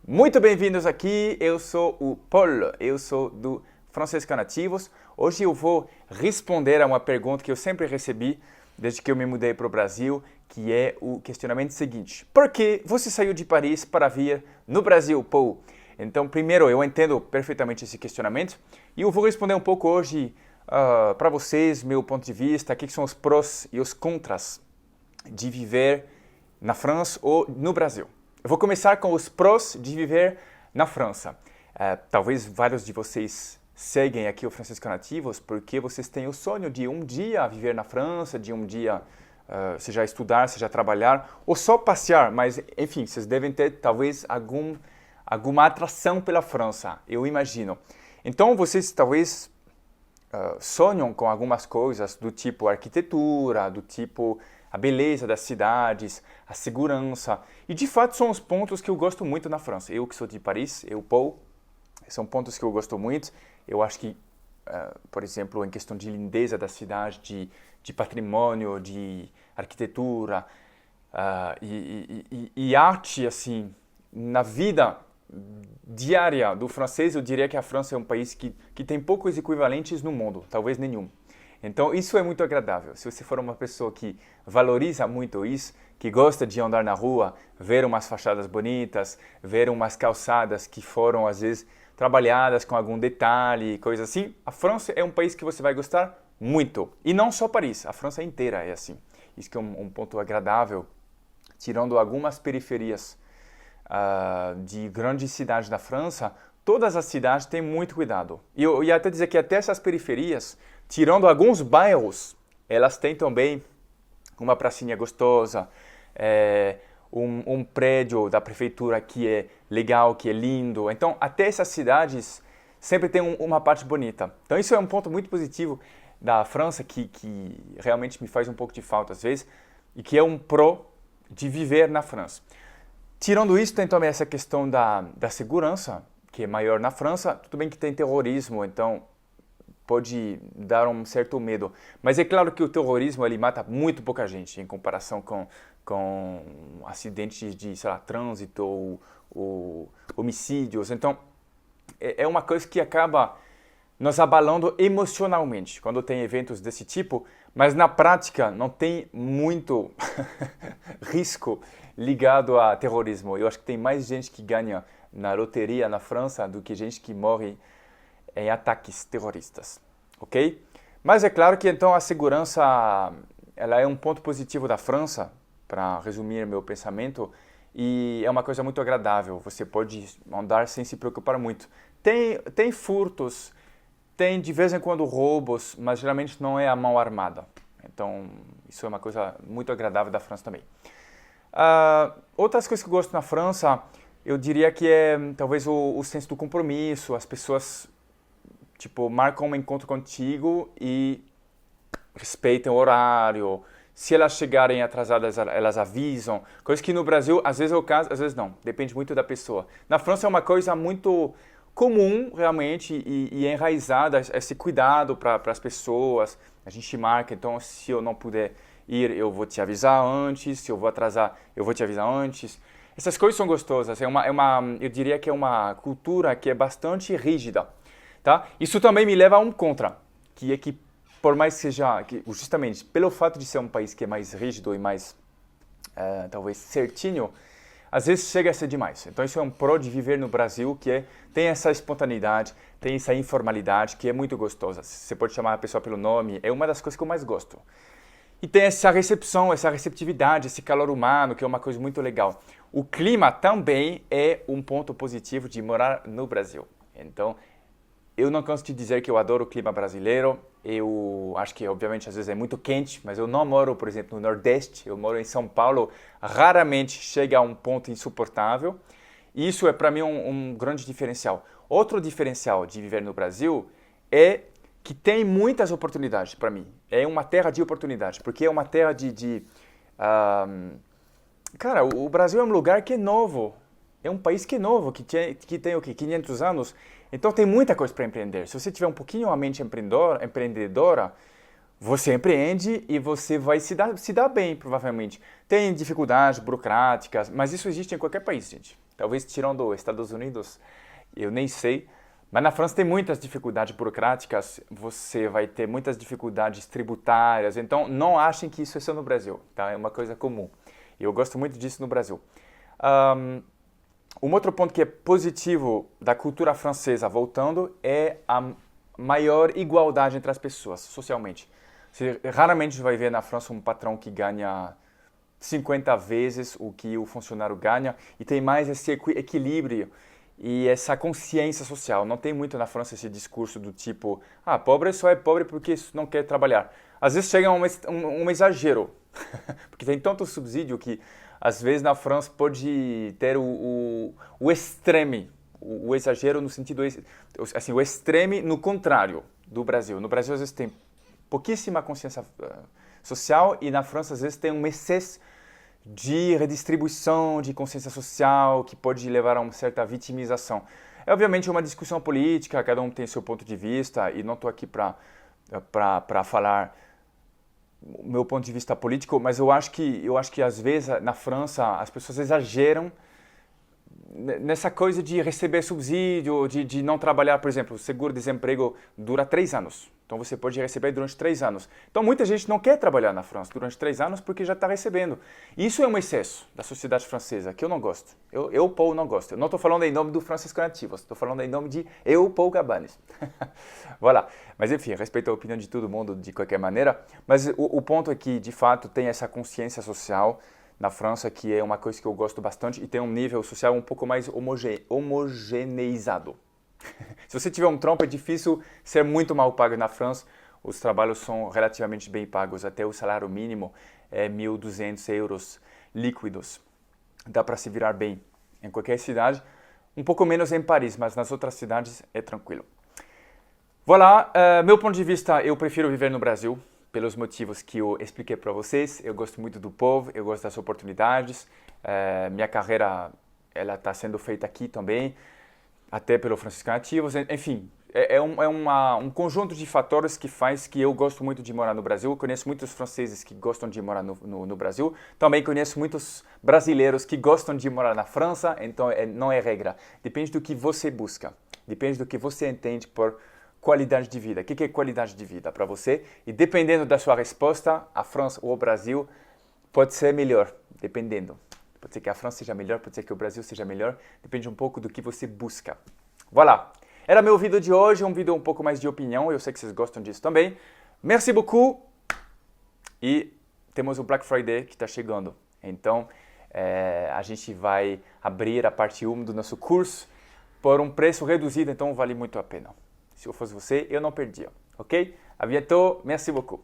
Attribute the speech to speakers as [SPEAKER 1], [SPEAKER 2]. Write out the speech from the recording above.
[SPEAKER 1] Muito bem-vindos aqui, eu sou o Paul, eu sou do Francês com Nativos. Hoje eu vou responder a uma pergunta que eu sempre recebi desde que eu me mudei para o Brasil, que é o questionamento seguinte: por que você saiu de Paris para vir no Brasil, Paul? Então, primeiro, eu entendo perfeitamente esse questionamento e eu vou responder um pouco hoje para vocês, meu ponto de vista, o que são os prós e os contras de viver na França ou no Brasil. Eu vou começar com os prós de viver na França. Talvez vários de vocês seguem aqui o Francês com Nativos porque vocês têm o sonho de um dia viver na França, de um dia seja estudar, seja trabalhar, ou só passear, mas enfim, vocês devem ter talvez alguma atração pela França, eu imagino. Então vocês talvez sonham com algumas coisas do tipo arquitetura, do tipo a beleza das cidades, a segurança. E de fato são os pontos que eu gosto muito na França. Eu que sou de Paris, eu, Paul, são pontos que eu gosto muito. Eu acho que, por exemplo, em questão de lindeza da cidade, de patrimônio, de arquitetura e arte, assim, na vida diária do francês, eu diria que a França é um país que tem poucos equivalentes no mundo, talvez nenhum. Então, isso é muito agradável. Se você for uma pessoa que valoriza muito isso, que gosta de andar na rua, ver umas fachadas bonitas, ver umas calçadas que foram, às vezes, trabalhadas com algum detalhe, coisa assim, a França é um país que você vai gostar muito. E não só Paris, a França inteira é assim. Isso que é um ponto agradável, tirando algumas periferias de grandes cidades da França, todas as cidades têm muito cuidado. E eu ia até dizer que até essas periferias, tirando alguns bairros, elas têm também uma pracinha gostosa, um prédio da prefeitura que é legal, que é lindo. Então, até essas cidades sempre tem uma parte bonita. Então, isso é um ponto muito positivo da França que realmente me faz um pouco de falta às vezes e que é um pró de viver na França. Tirando isso, tem também essa questão da segurança, que é maior na França. Tudo bem que tem terrorismo, então pode dar um certo medo. Mas é claro que o terrorismo ele mata muito pouca gente em comparação com acidentes de, sei lá, trânsito ou homicídios. Então, é uma coisa que acaba nos abalando emocionalmente quando tem eventos desse tipo, mas na prática não tem muito risco ligado a terrorismo. Eu acho que tem mais gente que ganha na loteria na França do que gente que morre em ataques terroristas, ok? Mas é claro que então a segurança ela é um ponto positivo da França, para resumir meu pensamento, e é uma coisa muito agradável. Você pode andar sem se preocupar muito. Tem furtos, tem de vez em quando roubos, mas geralmente não é a mão armada. Então isso é uma coisa muito agradável da França também. Outras coisas que eu gosto na França, eu diria que é talvez o senso do compromisso. As pessoas marcam um encontro contigo e respeitam o horário. Se elas chegarem atrasadas, elas avisam. Coisa que no Brasil, às vezes é o caso, às vezes não. Depende muito da pessoa. Na França é uma coisa muito comum, realmente, e enraizada, esse cuidado para as pessoas. A gente marca, então, se eu não puder ir, eu vou te avisar antes. Se eu vou atrasar, eu vou te avisar antes. Essas coisas são gostosas. Eu diria que é uma cultura que é bastante rígida. Tá? Isso também me leva a um contra, que é que por mais que seja, justamente pelo fato de ser um país que é mais rígido e mais, talvez, certinho, às vezes chega a ser demais. Então isso é um pró de viver no Brasil, que tem essa espontaneidade, tem essa informalidade, que é muito gostosa. Você pode chamar a pessoa pelo nome, é uma das coisas que eu mais gosto. E tem essa recepção, essa receptividade, esse calor humano, que é uma coisa muito legal. O clima também é um ponto positivo de morar no Brasil. Então, eu não canso de dizer que eu adoro o clima brasileiro. Eu acho que, obviamente, às vezes é muito quente, mas eu não moro, por exemplo, no Nordeste. Eu moro em São Paulo. Raramente chega a um ponto insuportável. E isso é, para mim, um grande diferencial. Outro diferencial de viver no Brasil é que tem muitas oportunidades para mim. É uma terra de oportunidade, porque é uma terra Cara, o Brasil é um lugar que é novo. É um país que é novo, que tem o quê? 500 anos. Então tem muita coisa para empreender. Se você tiver um pouquinho a mente empreendedora, você empreende e você vai se dar bem, provavelmente. Tem dificuldades burocráticas, mas isso existe em qualquer país, gente. Talvez tirando os Estados Unidos, eu nem sei. Mas na França tem muitas dificuldades burocráticas, você vai ter muitas dificuldades tributárias, então não achem que isso é só no Brasil, tá? É uma coisa comum. E eu gosto muito disso no Brasil. Um outro ponto que é positivo da cultura francesa, voltando, é a maior igualdade entre as pessoas, socialmente. Você raramente vai ver na França um patrão que ganha 50 vezes o que o funcionário ganha, e tem mais esse equilíbrio e essa consciência social. Não tem muito na França esse discurso do tipo, pobre só é pobre porque não quer trabalhar. Às vezes chega um exagero, porque tem tanto subsídio que às vezes na França pode ter o extreme, o exagero no sentido, assim, o extreme no contrário do Brasil. No Brasil às vezes tem pouquíssima consciência social e na França às vezes tem um excesso de redistribuição de consciência social que pode levar a uma certa vitimização. É obviamente uma discussão política, cada um tem seu ponto de vista e não estou aqui para falar o meu ponto de vista político, mas eu acho que às vezes na França as pessoas exageram nessa coisa de receber subsídio, de não trabalhar, por exemplo, o seguro-desemprego dura 3 anos. Então você pode receber durante 3 anos. Então muita gente não quer trabalhar na França durante 3 anos porque já está recebendo. Isso é um excesso da sociedade francesa que eu não gosto. Eu Paul, não gosto. Eu não estou falando em nome do Francisco Nativos, estou falando em nome de eu, Paul Cabanes. Voilà. Mas enfim, respeito a opinião de todo mundo de qualquer maneira. Mas o ponto é que, de fato, tem essa consciência social na França, que é uma coisa que eu gosto bastante e tem um nível social um pouco mais homogeneizado. Se você tiver um trampo, é difícil ser muito mal pago na França. Os trabalhos são relativamente bem pagos, até o salário mínimo é 1.200 euros líquidos. Dá para se virar bem em qualquer cidade, um pouco menos em Paris, mas nas outras cidades é tranquilo. Voilà, meu ponto de vista, eu prefiro viver no Brasil, pelos motivos que eu expliquei para vocês. Eu gosto muito do povo, eu gosto das oportunidades. Minha carreira ela está sendo feita aqui também, até pelo Francisco Nativos. Enfim, é um conjunto de fatores que faz que eu gosto muito de morar no Brasil. Eu conheço muitos franceses que gostam de morar no Brasil. Também conheço muitos brasileiros que gostam de morar na França. Então, não é regra. Depende do que você busca. Depende do que você entende por qualidade de vida. O que é qualidade de vida para você? E dependendo da sua resposta, a França ou o Brasil pode ser melhor, dependendo. Pode ser que a França seja melhor, pode ser que o Brasil seja melhor. Depende um pouco do que você busca. Voilà. Era meu vídeo de hoje, um vídeo um pouco mais de opinião. Eu sei que vocês gostam disso também. Merci beaucoup. E temos o Black Friday que está chegando. Então, a gente vai abrir a parte 1 do nosso curso por um preço reduzido, então vale muito a pena. Se eu fosse você, eu não perdia, ok? A bientôt, merci beaucoup.